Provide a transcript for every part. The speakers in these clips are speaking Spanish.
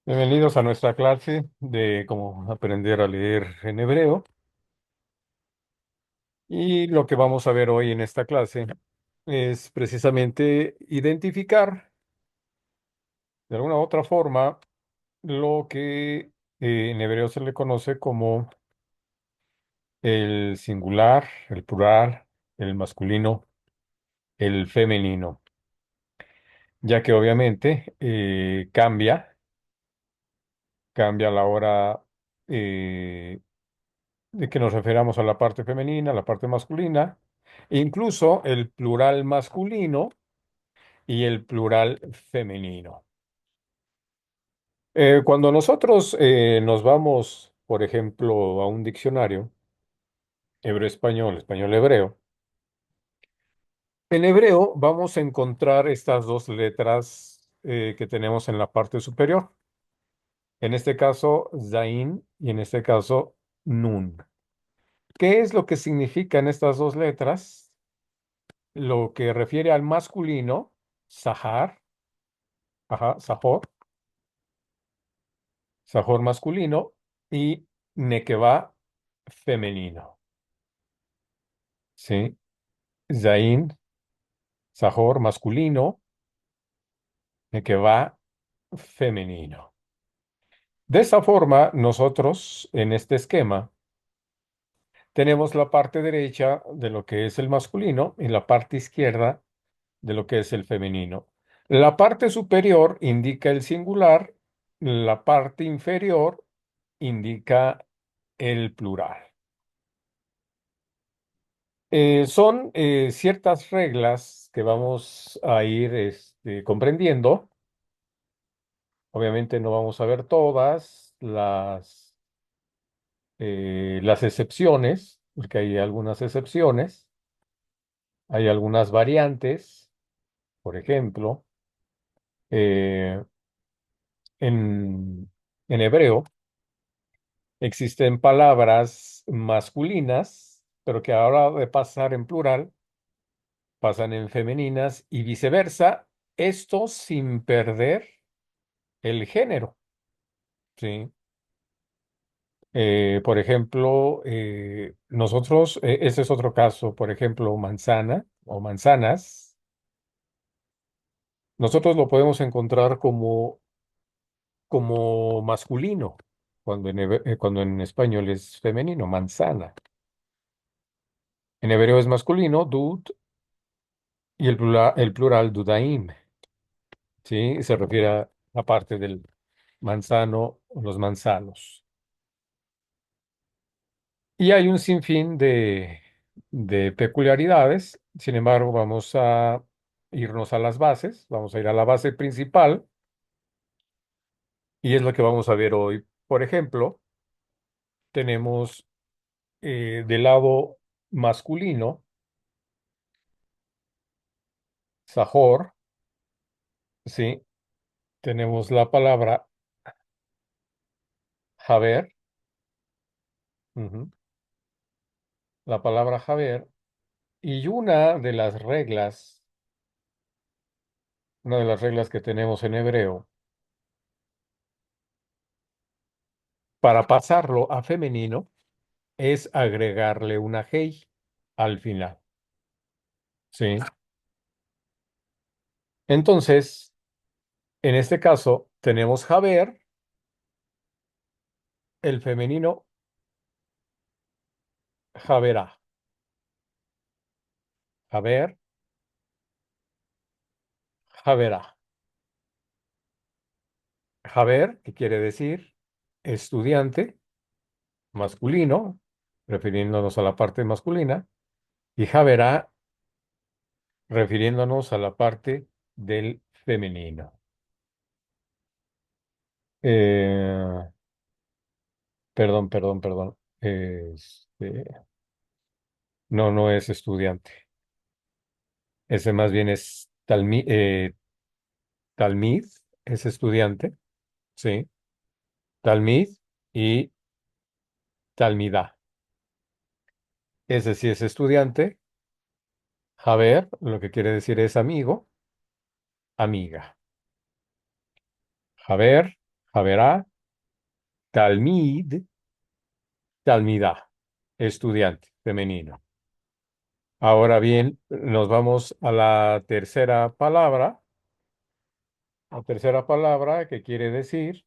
Bienvenidos a nuestra clase de cómo aprender a leer en hebreo. Y lo que vamos a ver hoy en esta clase es precisamente identificar de alguna u otra forma lo que en hebreo se le conoce como el singular, el plural, el masculino, el femenino, ya que obviamente cambia a la hora eh, de que nos referamos a la parte femenina, a la parte masculina, e incluso el plural masculino y el plural femenino. Cuando nosotros nos vamos, por ejemplo, a un diccionario, hebreo-español, español-hebreo, en hebreo vamos a encontrar estas dos letras que tenemos en la parte superior. En este caso, Zain y en este caso, Nun. ¿Qué es lo que significan estas dos letras? Lo que refiere al masculino, Sahar, ajá, Sahor, Sahor masculino y Nekeva femenino, ¿sí? Zain, Sahor masculino, Nekeva femenino. De esa forma, nosotros en este esquema tenemos la parte derecha de lo que es el masculino y la parte izquierda de lo que es el femenino. La parte superior indica el singular, la parte inferior indica el plural. Son ciertas reglas que vamos a ir comprendiendo. Obviamente no vamos a ver todas las excepciones, porque hay algunas excepciones, hay algunas variantes. Por ejemplo, eh, en, en hebreo existen palabras masculinas, pero que ahora de pasar en plural, pasan en femeninas y viceversa, esto sin perder el género, ¿sí? Por ejemplo, nosotros, ese es otro caso, por ejemplo, manzana o manzanas, nosotros lo podemos encontrar como masculino, cuando en español es femenino, manzana. En hebreo es masculino, dud, y el plural dudaim, ¿sí? Se refiere a la parte del manzano o los manzanos. Y hay un sinfín de peculiaridades. Sin embargo, vamos a irnos a las bases, vamos a ir a la base principal y es lo que vamos a ver hoy. Por ejemplo, tenemos del lado masculino, Sajor, ¿sí? Tenemos la palabra Haber, ujú, la palabra Haber, y una de las reglas que tenemos en hebreo, para pasarlo a femenino, es agregarle una hey al final, ¿sí? Entonces, en este caso, tenemos Haber, el femenino Haberá. Haber, Haberá. Haber, que quiere decir estudiante masculino, refiriéndonos a la parte masculina, y Haberá, refiriéndonos a la parte del femenino. Eh, perdón, perdón, perdón. No, no es estudiante. Ese más bien es talmid, es estudiante, sí. Talmid y talmidá. Ese sí es estudiante. Haber, lo que quiere decir es amigo, amiga. Haber, Haberá, talmid, talmidá, estudiante femenino. Ahora bien, nos vamos a la tercera palabra que quiere decir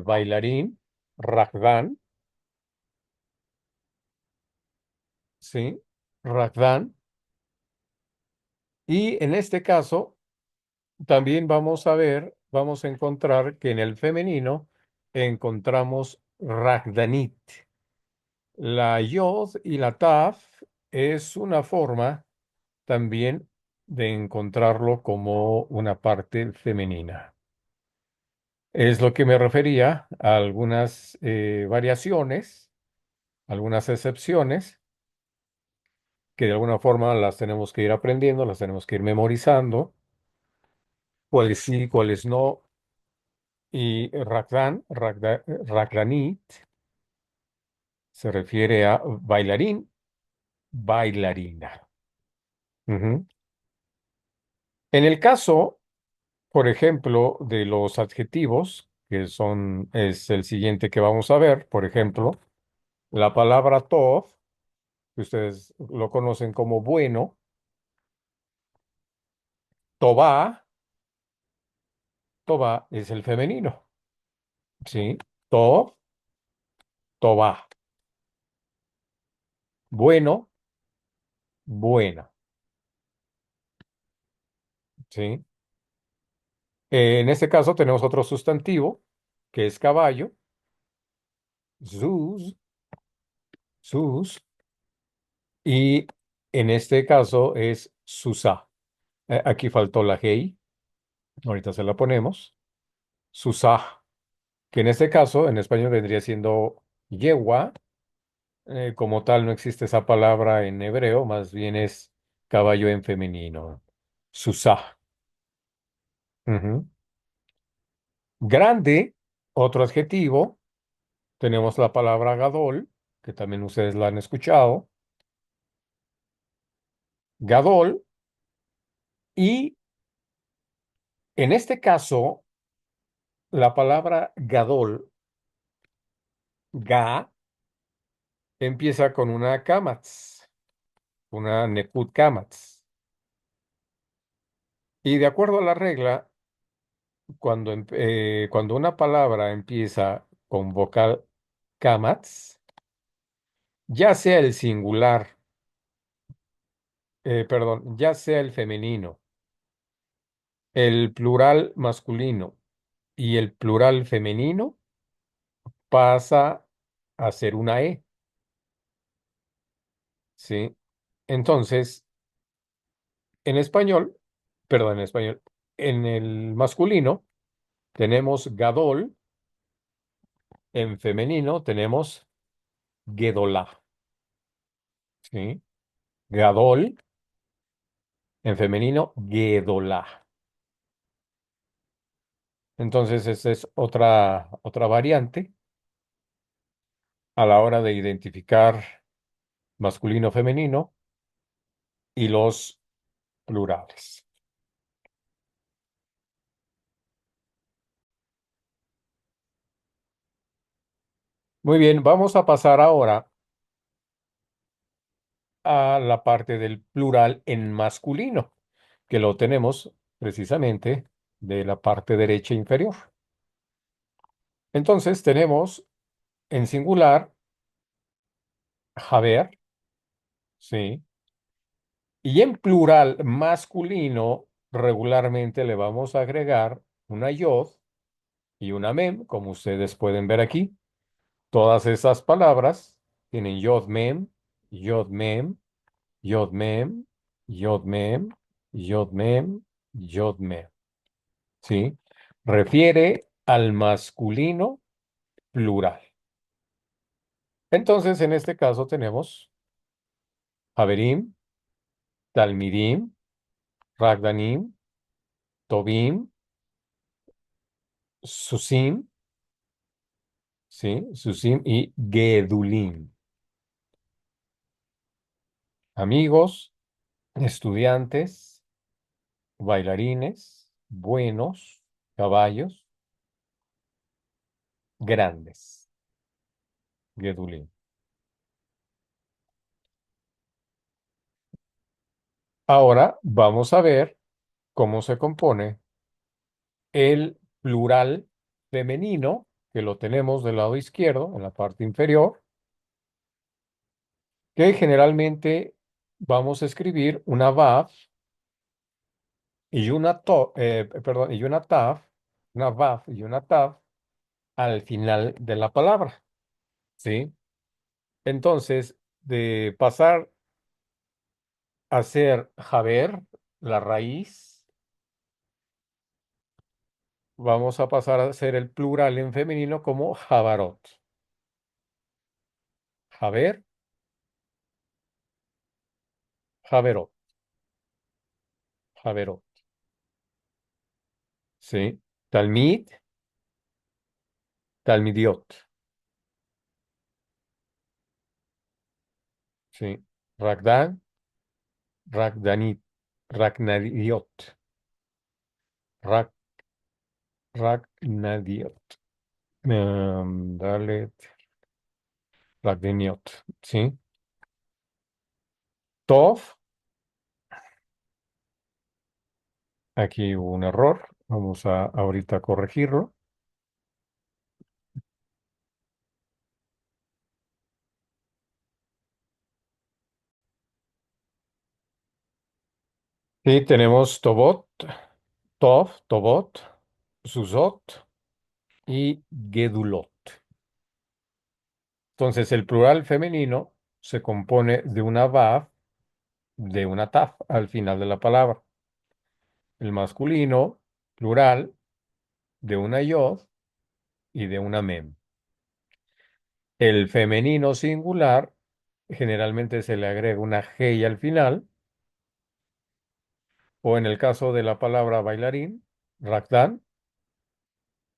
bailarín, ragdán, ¿sí? Ragdán. Y en este caso, también vamos a encontrar que en el femenino encontramos ragdanit. La yod y la taf es una forma también de encontrarlo como una parte femenina. Es lo que me refería a algunas variaciones, algunas excepciones, que de alguna forma las tenemos que ir aprendiendo, las tenemos que ir memorizando, cuáles sí, cuáles no. Y Ragdanit se refiere a bailarín, bailarina. Ujú. En el caso, por ejemplo, de los adjetivos, es el siguiente que vamos a ver, por ejemplo, la palabra tov, que ustedes lo conocen como bueno, tová, tová es el femenino, ¿sí? Tov, tová. Bueno, buena, ¿sí? En este caso tenemos otro sustantivo, que es caballo, sus, sus, y en este caso es susá. Aquí faltó la G, ahorita se la ponemos. Susá, que en este caso en español vendría siendo yegua. Como tal, no existe esa palabra en hebreo, más bien es caballo en femenino. Susá. Ujú. Grande, otro adjetivo. Tenemos la palabra gadol, que también ustedes la han escuchado. Gadol. Y en este caso, la palabra gadol, ga, empieza con una kamatz, una nekut kamatz. Y de acuerdo a la regla, cuando una palabra empieza con vocal kamatz, ya sea el singular, perdón, ya sea el femenino, el plural masculino y el plural femenino, pasa a ser una E, ¿sí? Entonces, en español, perdón, en español, en el masculino tenemos gadol, en femenino tenemos gedolá, ¿sí? Gadol, en femenino, gedolá. Entonces, esa es otra variante a la hora de identificar masculino, femenino y los plurales. Muy bien, vamos a pasar ahora a la parte del plural en masculino, que lo tenemos precisamente de la parte derecha inferior. Entonces tenemos en singular haber, ¿sí? Y en plural masculino regularmente le vamos a agregar una yod y una mem, como ustedes pueden ver aquí. Todas esas palabras tienen yod mem, yod mem, yod mem, yod mem, yod mem, yod mem. ¿Sí? Refiere al masculino plural. Entonces, en este caso tenemos Haverim, Talmidim, Ragdanim, Tobim, Susim, ¿sí? Susim y Gedulim. Amigos, estudiantes, bailarines, buenos, caballos, grandes. Gedulín. Ahora vamos a ver cómo se compone el plural femenino, que lo tenemos del lado izquierdo, en la parte inferior, que generalmente vamos a escribir una vav y perdón, y una tav, una vav y una tav al final de la palabra, ¿sí? Entonces, de pasar a ser Javer, la raíz, vamos a pasar a ser el plural en femenino como Javarot. Javer, Javerot, Javerot, ¿sí? Talmid, Talmidiot, ¿sí? Ragdan, Ragdanit, Ragnadiot, Rag, Ragnadiot, Dalet, Ragdeniot, ¿sí? Tov, aquí hubo un error, vamos a ahorita corregirlo. Sí, tenemos Tobot, Tov, Tobot, Susot y Gedulot. Entonces, el plural femenino se compone de una vav, de una taf al final de la palabra. El masculino, plural, de una yod y de una mem. El femenino singular, generalmente se le agrega una hey al final, o en el caso de la palabra bailarín, Ragdan,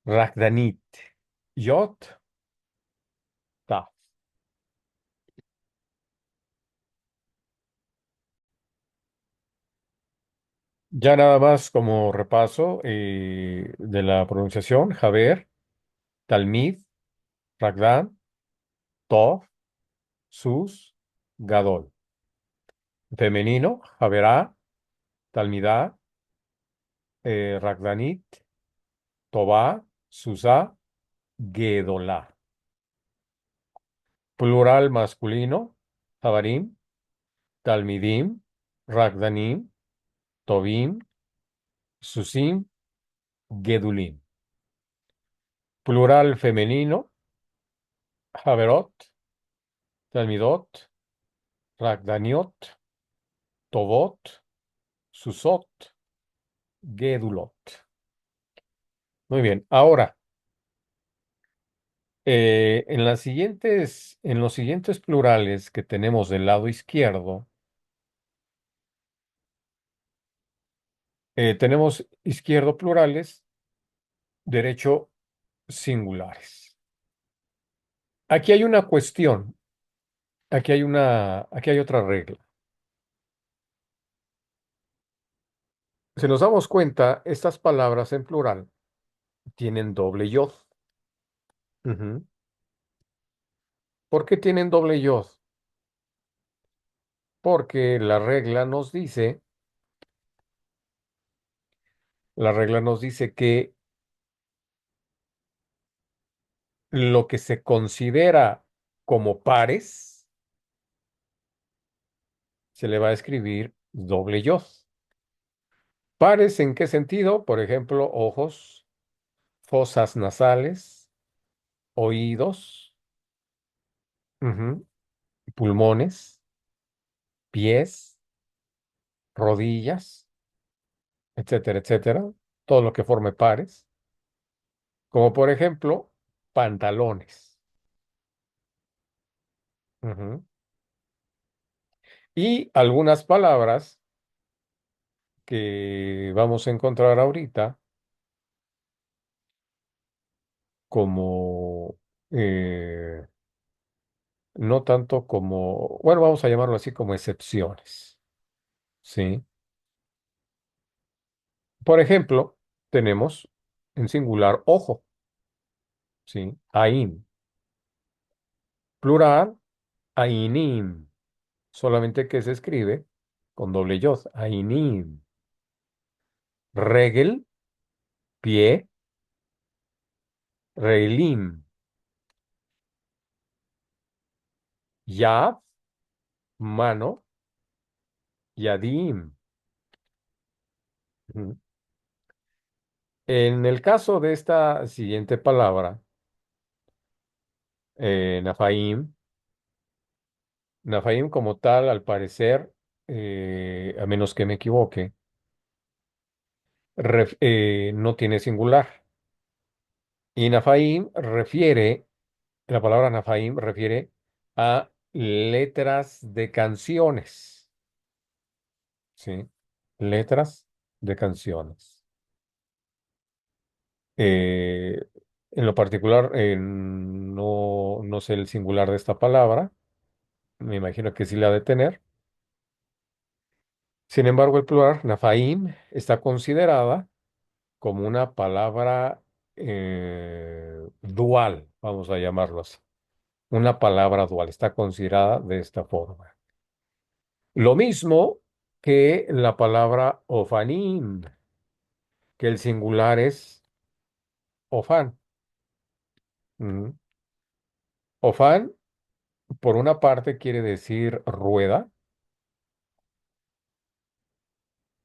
Ragdanit, Yod, Taf. Ya nada más como repaso de la pronunciación, Javer, Talmid, Ragdan, Tov, Sus, Gadol. Femenino, Javerá, Talmidá, Ragdanit, Tobá, Susá, Gedolá. Plural masculino, Javarim, Talmidim, Ragdanim, Tobim, Susim, Gedulim. Plural femenino, Javerot, Talmidot, Ragdaniot, Tobot, Susot, Gedulot. Muy bien. Ahora, en los siguientes plurales que tenemos del lado izquierdo, tenemos izquierdo plurales, derecho singulares. Aquí hay una cuestión, aquí hay otra regla. Si nos damos cuenta, estas palabras en plural tienen doble yod. Ujú. ¿Por qué tienen doble yod? Porque la regla nos dice que lo que se considera como pares se le va a escribir doble yod. ¿Pares en qué sentido? Por ejemplo, ojos, fosas nasales, oídos, ujú, pulmones, pies, rodillas, etcétera, etcétera. Todo lo que forme pares. Como por ejemplo, pantalones. Ujú. Y algunas palabras que vamos a encontrar ahorita, como no tanto como, bueno, vamos a llamarlo así como excepciones, ¿sí? Por ejemplo, tenemos en singular ojo. ¿sí? Ain. Plural, ainim. Solamente que se escribe con doble yod. Ainim. Regel, pie, relim. Yad, mano, yadim. Ujú. En el caso de esta siguiente palabra, Nafaim, Nafaim como tal, al parecer, a menos que me equivoque, no tiene singular. Y Nafaim la palabra Nafaim refiere a letras de canciones, ¿sí? Letras de canciones. Eh, en lo particular, no sé el singular de esta palabra, me imagino que sí la ha de tener. Sin embargo, el plural, Nafaim, está considerada como una palabra dual, vamos a llamarlo así. Una palabra dual, está considerada de esta forma. Lo mismo que la palabra ofanim, que el singular es ofan. Ujú. Ofan, por una parte, quiere decir rueda,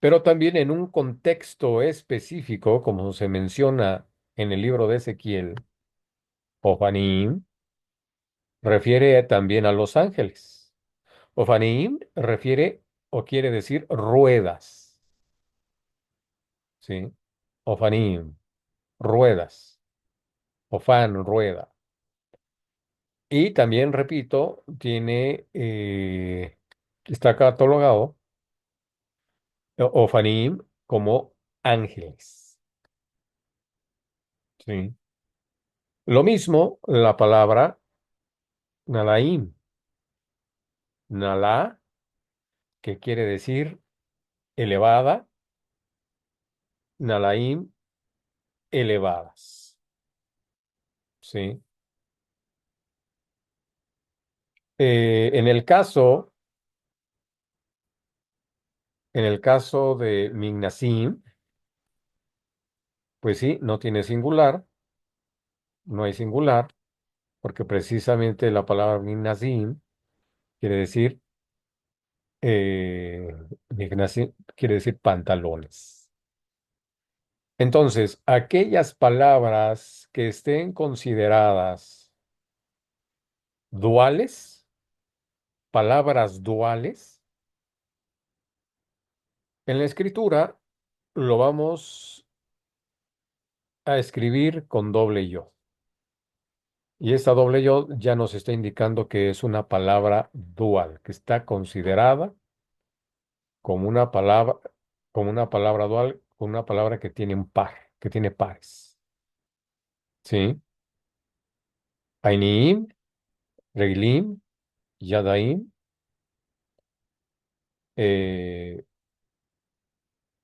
pero también en un contexto específico, como se menciona en el libro de Ezequiel, ofanim refiere también a los ángeles. Ofanim refiere o quiere decir ruedas, ¿sí? Ofanim, ruedas, ofan, rueda. Y también, repito, está catalogado Ofanim como ángeles, ¿sí? Lo mismo la palabra Nalaim, Nalá, que quiere decir elevada, Nalaim, elevadas, ¿sí? En el caso de Mignasim, pues sí, no tiene singular, no hay singular, porque precisamente la palabra Mignasim quiere decir, Mignasim quiere decir pantalones. Entonces, aquellas palabras que estén consideradas duales, palabras duales, en la escritura lo vamos a escribir con doble yo. Y esta doble yo ya nos está indicando que es una palabra dual, que está considerada como una palabra dual, como una palabra que tiene un par, que tiene pares. ¿Sí? Ainim, Reglim, Yadaim, eh,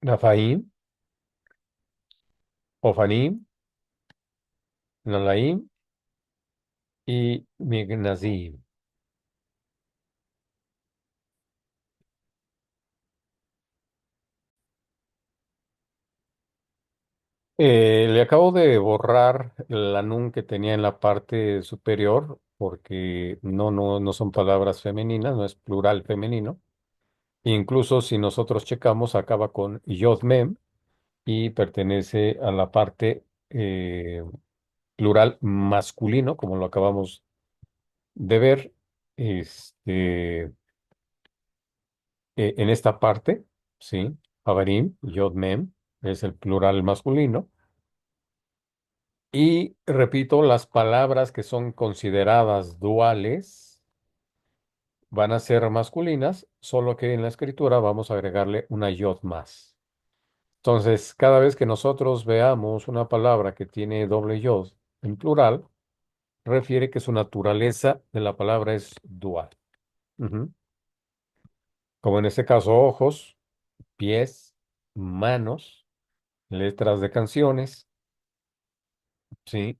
Nafaim, Ofanim, Nalaim y Mignazim. Le acabo de borrar la nun que tenía en la parte superior porque no son palabras femeninas, no es plural femenino. Incluso si nosotros checamos, acaba con yod-mem y pertenece a la parte plural masculino, como lo acabamos de ver en esta parte, ¿sí? Havarim, yod-mem, es el plural masculino. Y repito, las palabras que son consideradas duales van a ser masculinas, solo que en la escritura vamos a agregarle una yod más. Entonces, cada vez que nosotros veamos una palabra que tiene doble yod en plural, refiere que su naturaleza de la palabra es dual. Ujú. Como en este caso, ojos, pies, manos, letras de canciones, ¿sí?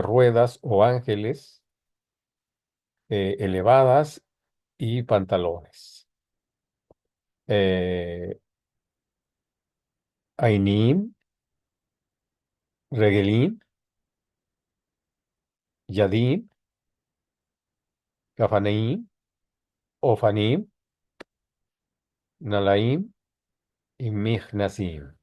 ruedas o ángeles, elevadas y pantalones. Eh, Ainim, Regelín, Yadim, Cafaneim, Ofanim, Nalaim y Mihnasim.